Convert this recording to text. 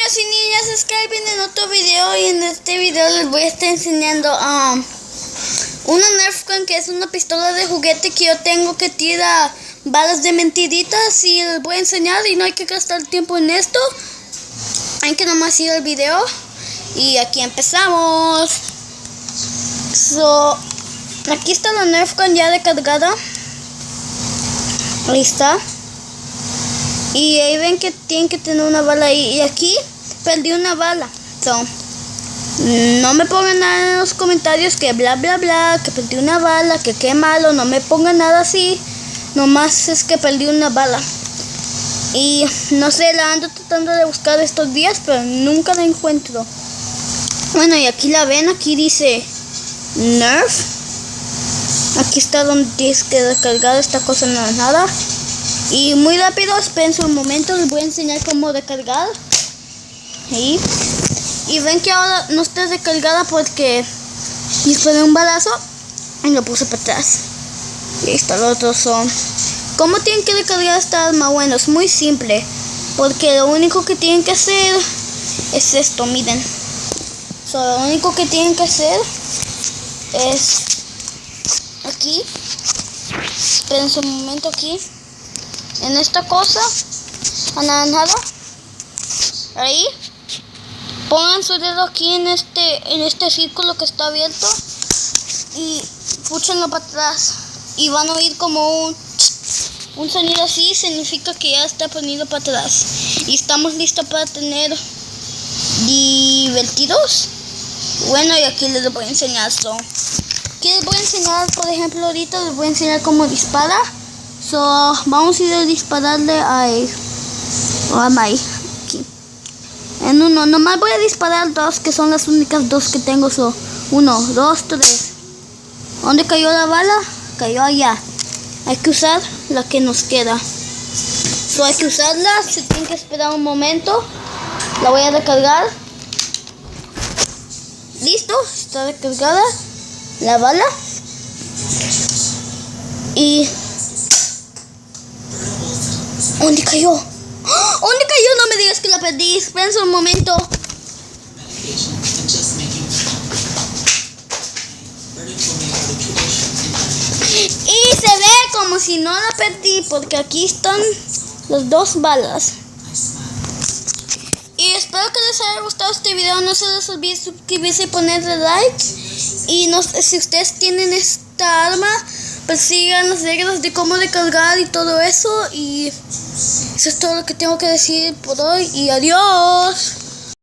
niños y niñas, es Calvin en otro video, y en este video les voy a estar enseñando una Nerf Gun, que es una pistola de juguete que yo tengo que tira balas de mentiritas, y les voy a enseñar y no hay que gastar tiempo en esto. Hay que nomás ir al video y aquí empezamos. Aquí está la Nerf Gun ya descargada. Ahí está. Y ahí ven que tienen que tener una bala ahí. Y aquí perdí una bala. No me pongan nada en los comentarios que bla bla bla, que perdí una bala, que qué malo. No me pongan nada así. Nomás es que perdí una bala. Y no sé, la ando tratando de buscar estos días, pero nunca la encuentro. Bueno, y aquí la ven, aquí dice Nerf. Aquí está donde tienes que descargar esta cosa naranjada. Y muy rápido, esperen un momento, les voy a enseñar cómo descargar. Ahí. Y ven que ahora no está descargada porque disparé un balazo y lo puse para atrás. Y ahí está, los otros son. ¿Cómo tienen que descargar esta arma? Bueno, es muy simple. Porque lo único que tienen que hacer es esto, miren. Lo único que tienen que hacer es aquí. Esperen un momento aquí. En esta cosa anaranjada. Ahí. Pongan su dedo aquí en este círculo que está abierto. Y púchenlo para atrás. Y van a oír como un sonido así. Significa que ya está ponido para atrás. Y estamos listos para tener divertidos. Bueno, y aquí les voy a enseñar esto. Aquí les voy a enseñar, por ejemplo, ahorita les voy a enseñar cómo dispara. Vamos a ir a dispararle a él. O a Mai. Aquí. En uno. Nomás voy a disparar dos, que son las únicas dos que tengo. 1, 2, 3. ¿Dónde cayó la bala? Cayó allá. Hay que usar la que nos queda. Hay que usarla. Se tiene que esperar un momento. La voy a recargar. Listo. Está recargada la bala. Y... ¿dónde cayó? ¿Dónde cayó? No me digas que la perdí. Esperen un momento. Y se ve como si no la perdí, porque aquí están las dos balas. Y espero que les haya gustado este video. No se les olvide suscribirse y ponerle like. Y no sé si ustedes tienen esta arma, pues sigan las reglas de cómo descargar y todo eso. Y eso es todo lo que tengo que decir por hoy. Y adiós.